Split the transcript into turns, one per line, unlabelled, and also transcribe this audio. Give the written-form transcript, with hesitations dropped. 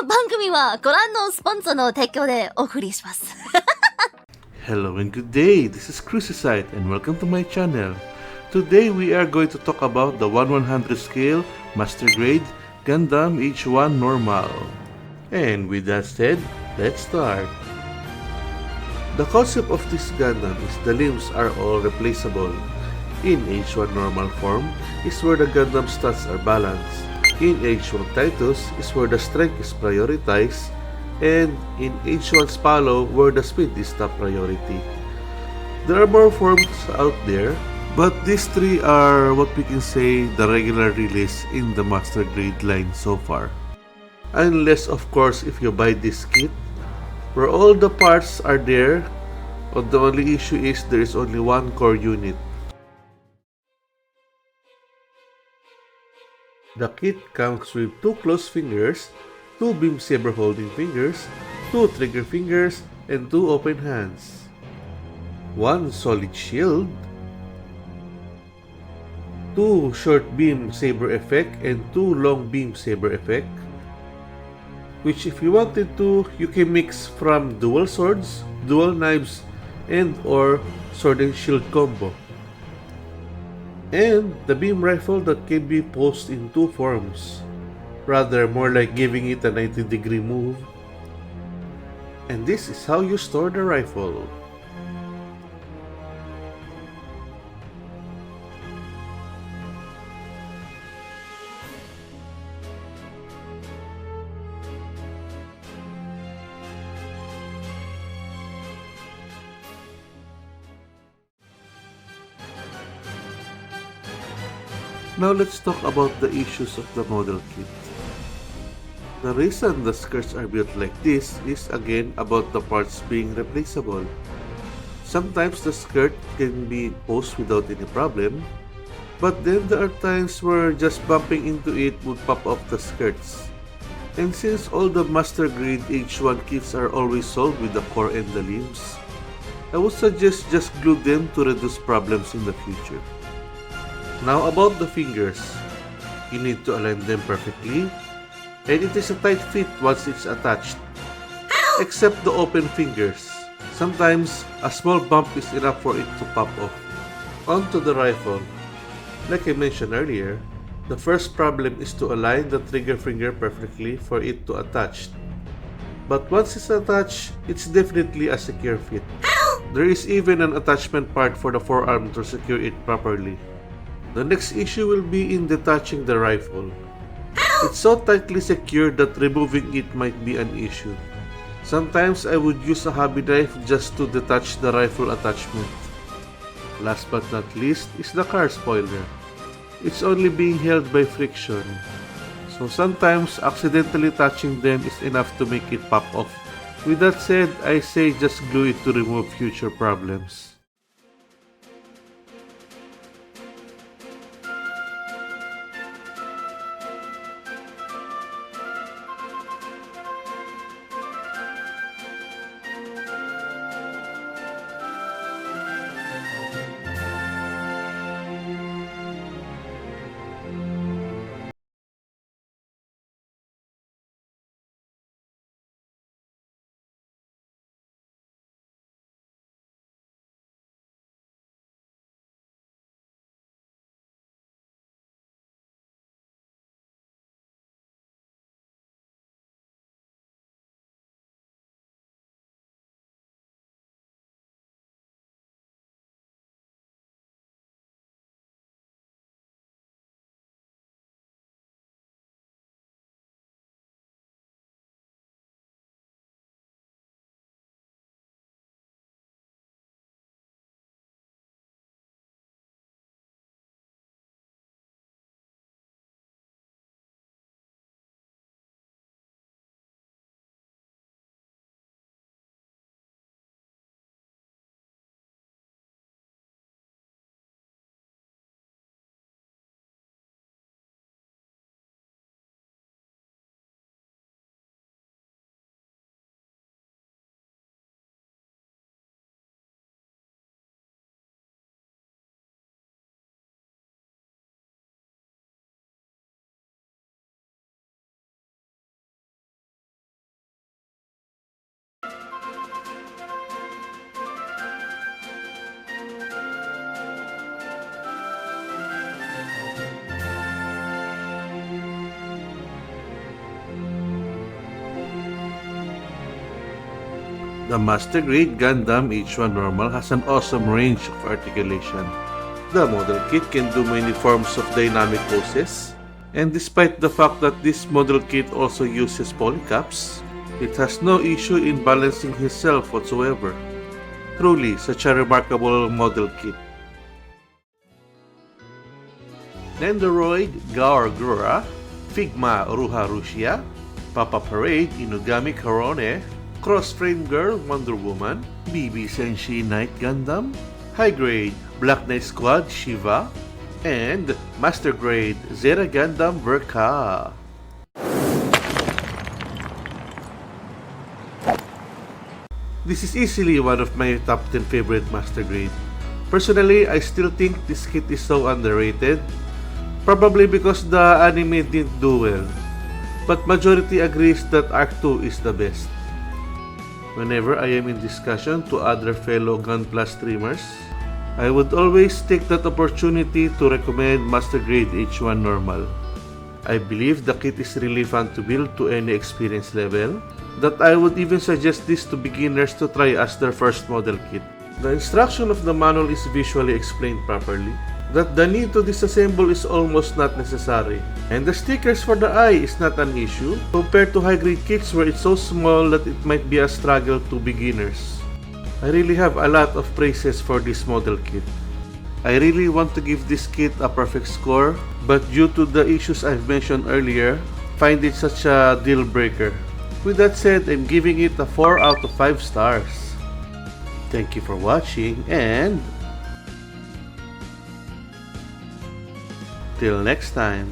番組はご覧のスポンサーの提供でお送りします。
Hello and good day, this is Crusisythe and welcome to my channel. Today we are going to talk about the 1/100 scale Master Grade Gundam AGE1-Normal. And with that said, let's start. The concept of this Gundam is the limbs are all replaceable. In AGE1-Normal form is where the Gundam stats are balanced. In AGE1 Titus is where the strength is prioritized, and in AGE1 Spalo where the speed is top priority. There are more forms out there, but these three are what we can say the regular release in the Master Grade line so far. Unless of course if you buy this kit, where all the parts are there, but the only issue is there is only one core unit. The kit comes with 2 closed fingers, 2 beam saber holding fingers, 2 trigger fingers, and 2 open hands. 1 solid shield, 2 short beam saber effect, and 2 long beam saber effect, which if you wanted to, you can mix from dual swords, dual knives, and or sword and shield combo. And the beam rifle that can be posed in 2 forms, rather more like giving it a 90-degree move. And this is how you store the rifle. Now let's talk about the issues of the model kit. The reason the skirts are built like this is again about the parts being replaceable. Sometimes the skirt can be posed without any problem, but then there are times where just bumping into it would pop off the skirts. And since all the Master Grade H1 kits are always sold with the core and the limbs, I would suggest just glue them to reduce problems in the future. Now about the fingers, you need to align them perfectly, and it is a tight fit once it's attached, except the open fingers. Sometimes a small bump is enough for it to pop off. Onto the rifle. Like I mentioned earlier, the first problem is to align the trigger finger perfectly for it to attach. But once it's attached, it's definitely a secure fit. There is even an attachment part for the forearm to secure it properly. The next issue will be in detaching the rifle. It's so tightly secured that removing it might be an issue. Sometimes I would use a hobby knife just to detach the rifle attachment. Last but not least is the car spoiler. It's only being held by friction, so sometimes accidentally touching them is enough to make it pop off. With that said, I say just glue it to remove future problems. The Master Grade Gundam AGE1-Normal has an awesome range of articulation. The model kit can do many forms of dynamic poses, and despite the fact that this model kit also uses polycaps, it has no issue in balancing himself whatsoever. Truly, such a remarkable model kit. Nendoroid Gaur Gura, Figma Ruha Rushia, Papa Parade Inugami Karone, Cross-Frame Girl Wonder Woman, BB Senshi Night Gundam, High Grade Black Knight Squad Shiva, and Master Grade Zeta Gundam Verka. This is easily one of my top 10 favorite Master Grade. Personally, I still think this kit is so underrated, probably because the anime didn't do well, but majority agrees that Arc 2 is the best. Whenever I am in discussion to other fellow Gunpla streamers, I would always take that opportunity to recommend Master Grade AGE1-Normal. I believe the kit is really fun to build to any experience level, that I would even suggest this to beginners to try as their first model kit. The instruction of the manual is visually explained properly, that the need to disassemble is almost not necessary, and the stickers for the eye is not an issue compared to high-grade kits where it's so small that it might be a struggle to beginners. I really have a lot of praises for this model kit. I really want to give this kit a perfect score, but due to the issues I've mentioned earlier, find it such a deal breaker. With that said, I'm giving it a 4 out of 5 stars. Thank you for watching, and till next time.